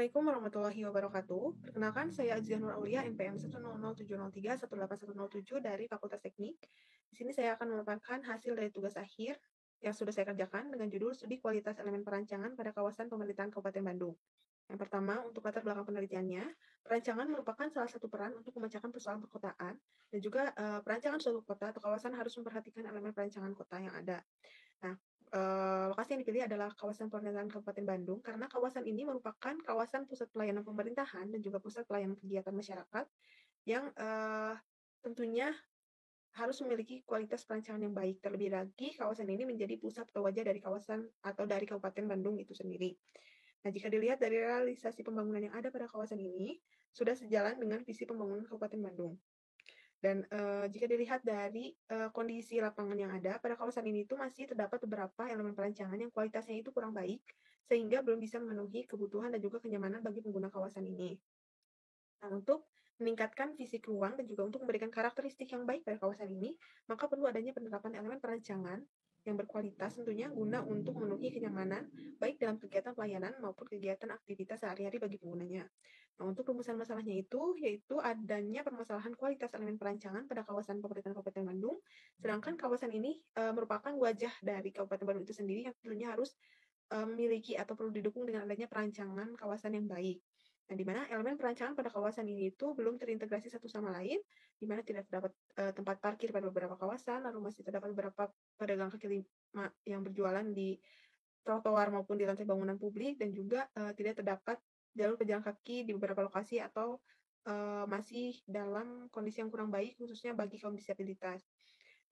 Assalamualaikum warahmatullahi wabarakatuh. Perkenalkan, saya Azia Nur Aulia, NPM 1000703-18107 dari Fakultas Teknik. Di sini saya akan memaparkan hasil dari tugas akhir yang sudah saya kerjakan dengan judul Studi Kualitas Elemen Perancangan pada Kawasan Pemerintahan Kabupaten Bandung. Yang pertama, untuk latar belakang penelitiannya, perancangan merupakan salah satu peran untuk memecahkan persoalan perkotaan, dan juga perancangan suatu kota atau kawasan harus memperhatikan elemen perancangan kota yang ada. Nah, lokasi yang dipilih adalah kawasan pemerintahan Kabupaten Bandung karena kawasan ini merupakan kawasan pusat pelayanan pemerintahan dan juga pusat pelayanan kegiatan masyarakat yang tentunya harus memiliki kualitas perancangan yang baik. Terlebih lagi, kawasan ini menjadi pusat atau wajah dari kawasan atau dari Kabupaten Bandung itu sendiri. Nah, jika dilihat dari realisasi pembangunan yang ada pada kawasan ini, sudah sejalan dengan visi pembangunan Kabupaten Bandung. Dan jika dilihat dari kondisi lapangan yang ada, pada kawasan ini itu masih terdapat beberapa elemen perancangan yang kualitasnya itu kurang baik, sehingga belum bisa memenuhi kebutuhan dan juga kenyamanan bagi pengguna kawasan ini. Nah, untuk meningkatkan fisik ruang dan juga untuk memberikan karakteristik yang baik pada kawasan ini, maka perlu adanya penerapan elemen perancangan yang berkualitas tentunya guna untuk memenuhi kenyamanan baik dalam kegiatan pelayanan maupun kegiatan aktivitas sehari-hari bagi penggunanya. Nah, untuk rumusan masalahnya itu yaitu adanya permasalahan kualitas elemen perancangan pada kawasan pemerintahan Kabupaten Bandung, sedangkan kawasan ini merupakan wajah dari Kabupaten Bandung itu sendiri yang tentunya harus memiliki atau perlu didukung dengan adanya perancangan kawasan yang baik. Nah, di mana elemen perancangan pada kawasan ini itu belum terintegrasi satu sama lain, di mana tidak terdapat tempat parkir pada beberapa kawasan, lalu masih terdapat beberapa pedagang kaki lima yang berjualan di trotoar maupun di lantai bangunan publik, dan juga tidak terdapat jalur pejalan kaki di beberapa lokasi atau masih dalam kondisi yang kurang baik, khususnya bagi kaum disabilitas.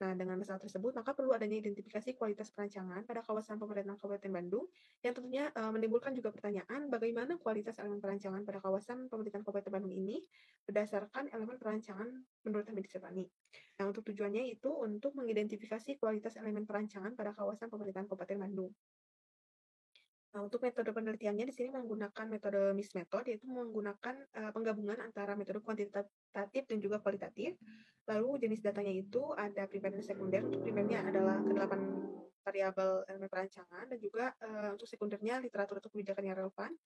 Nah, dengan masalah tersebut, maka perlu adanya identifikasi kualitas perancangan pada kawasan pemerintahan Kabupaten Bandung, yang tentunya menimbulkan juga pertanyaan bagaimana kualitas elemen perancangan pada kawasan pemerintahan Kabupaten Bandung ini berdasarkan elemen perancangan menurut Hamid Syafani. Nah, untuk tujuannya itu untuk mengidentifikasi kualitas elemen perancangan pada kawasan pemerintahan Kabupaten Bandung. Nah, untuk metode penelitiannya di sini menggunakan metode MIS method, yaitu menggunakan penggabungan antara metode kuantitatif dan juga kualitatif. Lalu jenis datanya itu ada primer dan sekunder. Untuk primernya adalah ke-8 variabel elemen perancangan, dan juga untuk sekundernya literatur atau kebijakan yang relevan.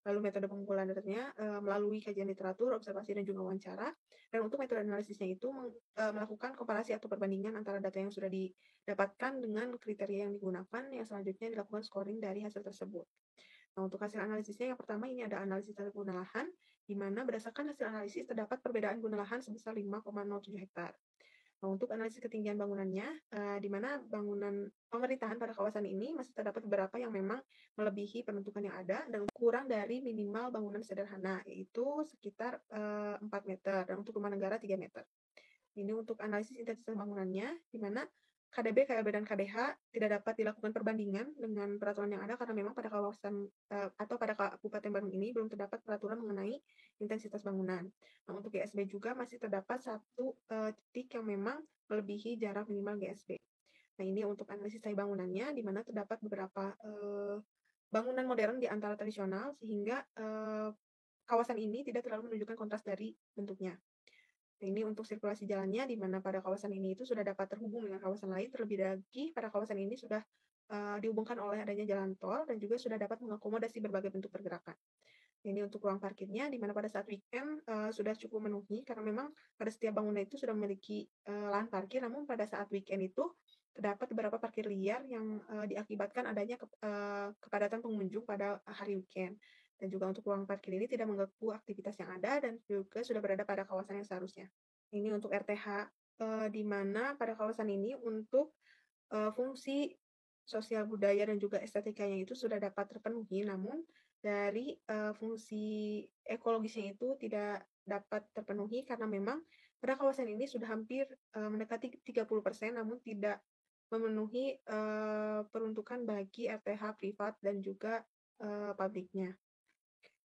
Lalu metode pengumpulan datanya melalui kajian literatur, observasi, dan juga wawancara. Dan untuk metode analisisnya itu melakukan komparasi atau perbandingan antara data yang sudah didapatkan dengan kriteria yang digunakan, yang selanjutnya dilakukan scoring dari hasil tersebut. Nah, untuk hasil analisisnya yang pertama ini ada analisis tata guna lahan, di mana berdasarkan hasil analisis terdapat perbedaan guna lahan sebesar 5,07 hektar. Nah, untuk analisis ketinggian bangunannya, di mana bangunan pemerintahan pada kawasan ini masih terdapat beberapa yang memang melebihi penentukan yang ada dan kurang dari minimal bangunan sederhana, yaitu sekitar 4 meter, dan untuk rumah negara 3 meter. Ini untuk analisis intensitas bangunannya, di mana KDB, KLB, dan KDH tidak dapat dilakukan perbandingan dengan peraturan yang ada karena memang pada kawasan atau pada Kabupaten Bandung ini belum terdapat peraturan mengenai intensitas bangunan. Nah, untuk GSB juga masih terdapat satu titik yang memang melebihi jarak minimal GSB. Nah, ini untuk analisis stay bangunannya, di mana terdapat beberapa bangunan modern di antara tradisional, sehingga kawasan ini tidak terlalu menunjukkan kontras dari bentuknya. Nah, ini untuk sirkulasi jalannya, di mana pada kawasan ini itu sudah dapat terhubung dengan kawasan lain, terlebih lagi pada kawasan ini sudah dihubungkan oleh adanya jalan tol dan juga sudah dapat mengakomodasi berbagai bentuk pergerakan. Ini untuk ruang parkirnya, di mana pada saat weekend sudah cukup memenuhi karena memang pada setiap bangunan itu sudah memiliki lahan parkir, namun pada saat weekend itu terdapat beberapa parkir liar yang diakibatkan adanya kepadatan pengunjung pada hari weekend. Dan juga untuk ruang parkir ini tidak mengganggu aktivitas yang ada dan juga sudah berada pada kawasan yang seharusnya. Ini untuk RTH, di mana pada kawasan ini untuk fungsi sosial budaya dan juga estetikanya itu sudah dapat terpenuhi, namun dari fungsi ekologisnya itu tidak dapat terpenuhi karena memang pada kawasan ini sudah hampir mendekati 30%, namun tidak memenuhi peruntukan bagi RTH privat dan juga pabriknya.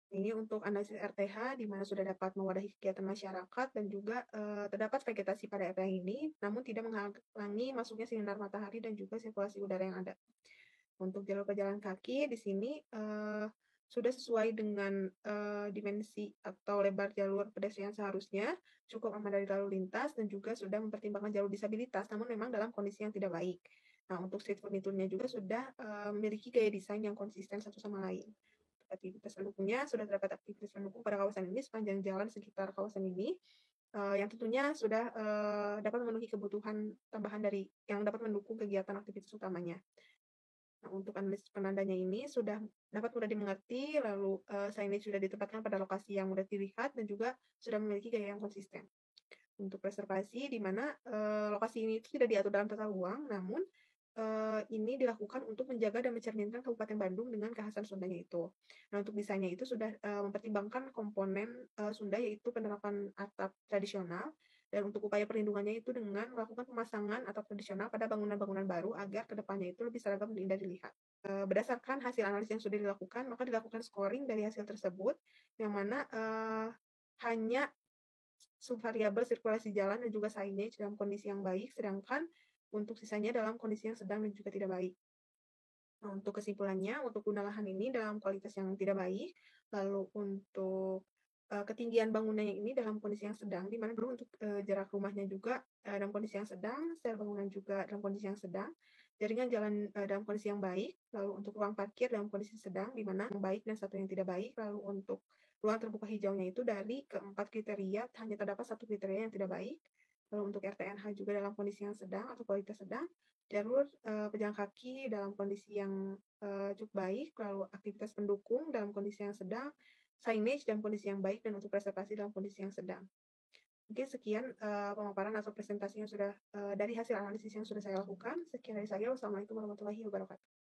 Ini untuk analisis RTH, di mana sudah dapat mewadahi kegiatan masyarakat dan juga terdapat vegetasi pada RTH ini, namun tidak menghalangi masuknya sinar matahari dan juga sirkulasi udara yang ada. Untuk jalur pejalan kaki di sini sudah sesuai dengan dimensi atau lebar jalur pedestrian seharusnya, cukup aman dari lalu lintas, dan juga sudah mempertimbangkan jalur disabilitas, namun memang dalam kondisi yang tidak baik. Nah, untuk street furniture-nya juga sudah memiliki gaya desain yang konsisten satu sama lain. untuk aktivitas pendukungnya, sudah terdapat aktivitas pendukung pada kawasan ini sepanjang jalan sekitar kawasan ini, yang tentunya sudah dapat memenuhi kebutuhan tambahan yang dapat mendukung kegiatan aktivitas utamanya. Nah, untuk analisis penandanya ini sudah dapat mudah dimengerti, lalu signage sudah ditempatkan pada lokasi yang mudah dilihat dan juga sudah memiliki gaya yang konsisten. Untuk reservasi, di mana lokasi ini itu tidak diatur dalam tata ruang, namun ini dilakukan untuk menjaga dan mencerminkan Kabupaten Bandung dengan kekhasan Sundanya itu. Nah, untuk desainnya itu sudah mempertimbangkan komponen Sunda, yaitu penerapan atap tradisional, dan untuk upaya perlindungannya itu dengan melakukan pemasangan atap tradisional pada bangunan-bangunan baru agar kedepannya itu lebih seragam dan indah dilihat. Berdasarkan hasil analisis yang sudah dilakukan, maka dilakukan scoring dari hasil tersebut, yang mana hanya subvariabel sirkulasi jalan dan juga signage dalam kondisi yang baik, sedangkan untuk sisanya dalam kondisi yang sedang dan juga tidak baik. Nah, untuk kesimpulannya, untuk guna lahan ini dalam kualitas yang tidak baik, lalu untuk ketinggian bangunannya ini dalam kondisi yang sedang, di mana dulu untuk jarak rumahnya juga dalam kondisi yang sedang, secara bangunan juga dalam kondisi yang sedang, jaringan jalan dalam kondisi yang baik, lalu untuk ruang parkir dalam kondisi sedang, di mana yang baik dan satu yang tidak baik, lalu untuk ruang terbuka hijaunya itu dari keempat kriteria hanya terdapat satu kriteria yang tidak baik, lalu untuk RTNH juga dalam kondisi yang sedang atau kualitas sedang, jalur pejalan kaki dalam kondisi yang cukup baik, lalu aktivitas pendukung dalam kondisi yang sedang, signage dalam kondisi yang baik, dan untuk reservasi dalam kondisi yang sedang. Mungkin sekian pemaparan atau presentasi yang sudah dari hasil analisis yang sudah saya lakukan. Sekian dari saya. Wassalamualaikum warahmatullahi wabarakatuh.